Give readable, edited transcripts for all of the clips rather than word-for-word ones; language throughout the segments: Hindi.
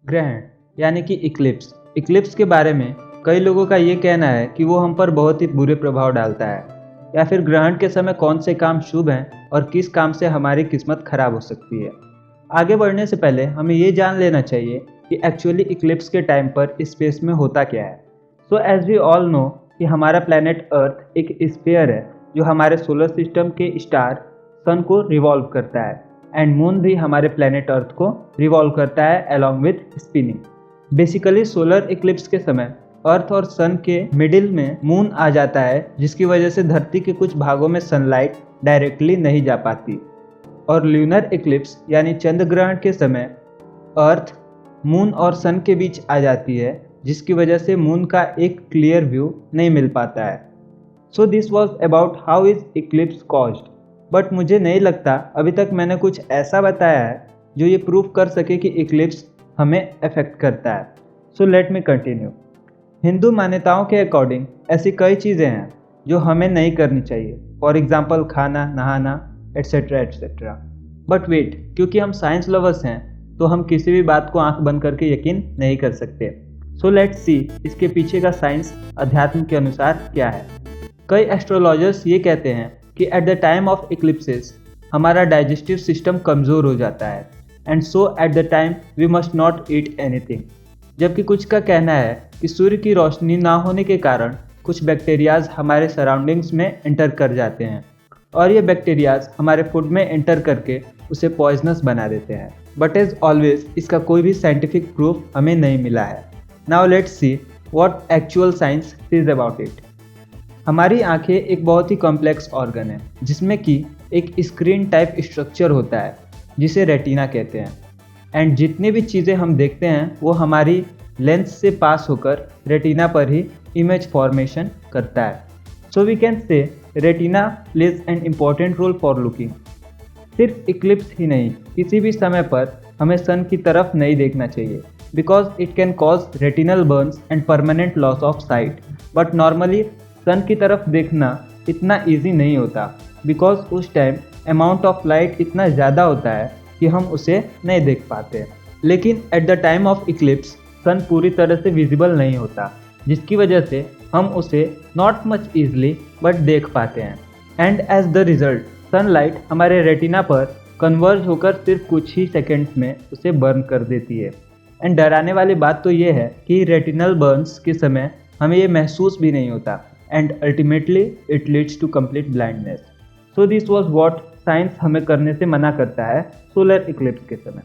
ग्रहण यानी कि इक्लिप्स के बारे में कई लोगों का ये कहना है कि वो हम पर बहुत ही बुरे प्रभाव डालता है, या फिर ग्रहण के समय कौन से काम शुभ हैं और किस काम से हमारी किस्मत खराब हो सकती है। आगे बढ़ने से पहले हमें ये जान लेना चाहिए कि एक्चुअली इक्लिप्स के टाइम पर स्पेस में होता क्या है। So as we all know कि हमारा प्लैनेट अर्थ एक स्फीयर है जो हमारे सोलर सिस्टम के स्टार सन को रिवॉल्व करता है, एंड मून भी हमारे प्लैनेट अर्थ को रिवॉल्व करता है along with spinning. Basically solar Eclipse के समय अर्थ और सन के मिडिल में मून आ जाता है, जिसकी वजह से धरती के कुछ भागों में सनलाइट डायरेक्टली नहीं जा पाती। और ल्यूनर इक्लिप्स यानी चंद्र ग्रहण के समय अर्थ मून और सन के बीच आ जाती है, जिसकी वजह से मून का एक क्लियर व्यू नहीं मिल पाता है। सो this was about how is Eclipse caused. But मुझे नहीं लगता अभी तक मैंने कुछ ऐसा बताया है जो ये प्रूव कर सके कि इक्लिप्स हमें अफेक्ट करता है। So let me continue. Hindu मान्यताओं के अकॉर्डिंग ऐसी कई चीज़ें हैं जो हमें नहीं करनी चाहिए, फॉर एग्जाम्पल खाना, नहाना, एट्सेट्रा एट्सेट्रा। बट वेट, क्योंकि हम साइंस लवर्स हैं तो हम किसी भी बात को आंख बंद करके यकीन नहीं कर सकते। सो लेट्स सी इसके पीछे का साइंस अध्यात्म के अनुसार क्या है। कई एस्ट्रोलॉजर्स ये कहते हैं कि at the time of eclipses हमारा डाइजेस्टिव सिस्टम कमज़ोर हो जाता है, and so at the time we must not eat anything. जबकि कुछ का कहना है कि सूर्य की रोशनी ना होने के कारण कुछ बैक्टीरियाज हमारे सराउंडिंग्स में एंटर कर जाते हैं, और ये बैक्टीरियाज हमारे फूड में एंटर करके उसे पॉइजनस बना देते हैं। बट एज ऑलवेज इसका कोई भी साइंटिफिक प्रूफ हमें नहीं मिला है। Now let's see what actual science is about it. हमारी आंखें एक बहुत ही कॉम्प्लेक्स ऑर्गन है जिसमें कि एक स्क्रीन टाइप स्ट्रक्चर होता है जिसे रेटिना कहते हैं, एंड जितनी भी चीज़ें हम देखते हैं वो हमारी लेंस से पास होकर रेटिना पर ही इमेज फॉर्मेशन करता है। So we can say retina plays an important role for looking. सिर्फ इक्लिप्स ही नहीं, किसी भी समय पर हमें सन की तरफ नहीं देखना चाहिए, because it can cause retinal burns and permanent loss of sight. But normally sun की तरफ देखना इतना ईजी नहीं होता, बिकॉज उस टाइम अमाउंट ऑफ लाइट इतना ज़्यादा होता है कि हम उसे नहीं देख पाते। लेकिन at the time of eclipse sun पूरी तरह से विजिबल नहीं होता, जिसकी वजह से हम उसे नॉट मच ईजली बट देख पाते हैं, and as the result sunlight हमारे रेटिना पर कन्वर्ज होकर सिर्फ कुछ ही सेकेंड्स में उसे बर्न कर देती है। एंड डराने वाली बात तो ये है कि रेटिनल बर्न्स के समय हमें ये महसूस भी नहीं होता, and ultimately it leads to complete blindness. So this was what science हमें करने से मना करता है सोलर इक्लिप्स के समय।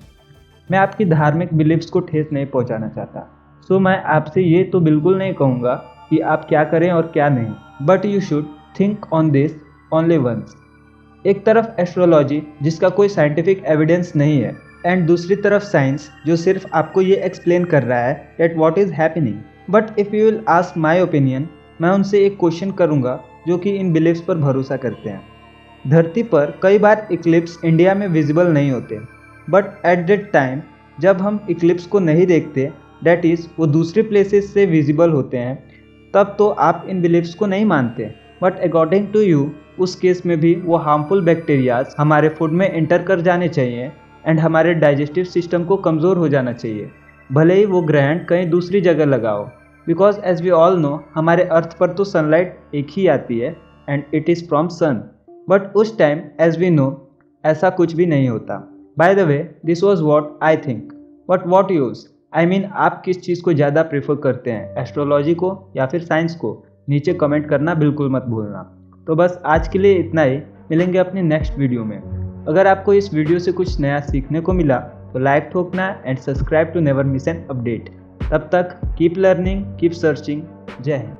मैं आपकी धार्मिक बिलीव्स को ठेस नहीं पहुंचाना चाहता, सो मैं आपसे ये तो बिल्कुल नहीं कहूँगा कि आप क्या करें और क्या नहीं, but you should think on this only once. एक तरफ एस्ट्रोलॉजी जिसका कोई साइंटिफिक एविडेंस नहीं है, एंड दूसरी तरफ साइंस जो सिर्फ आपको ये एक्सप्लेन कर रहा है that what is happening. But if you will ask my opinion, मैं उनसे एक क्वेश्चन करूंगा जो कि इन बिलीव्स पर भरोसा करते हैं। धरती पर कई बार इक्लिप्स इंडिया में विजिबल नहीं होते, बट एट दैट टाइम जब हम इक्लिप्स को नहीं देखते, डैट इज़ वो दूसरे प्लेसेस से विजिबल होते हैं, तब तो आप इन बिलीव्स को नहीं मानते। बट अकॉर्डिंग टू यू उस केस में भी वो हार्मफुल बैक्टीरियाज हमारे फूड में एंटर कर जाने चाहिए, एंड हमारे डाइजेस्टिव सिस्टम को कमज़ोर हो जाना चाहिए, भले ही वो ग्रहण कहीं दूसरी जगह लगाओ। Because as we all know हमारे अर्थ पर तो सनलाइट एक ही आती है, and it is from sun. But उस टाइम एज वी नो ऐसा कुछ भी नहीं होता। By the way this was what I think, but what use I mean आप किस चीज़ को ज़्यादा प्रेफर करते हैं, एस्ट्रोलॉजी को या फिर साइंस को? नीचे कमेंट करना बिल्कुल मत भूलना। तो बस आज के लिए इतना ही, मिलेंगे अपने नेक्स्ट वीडियो में। अगर आपको इस वीडियो से कुछ नया सीखने को मिला तो लाइक ठोकना and subscribe to never miss an update. तब तक कीप लर्निंग, कीप सर्चिंग। जय हिंद।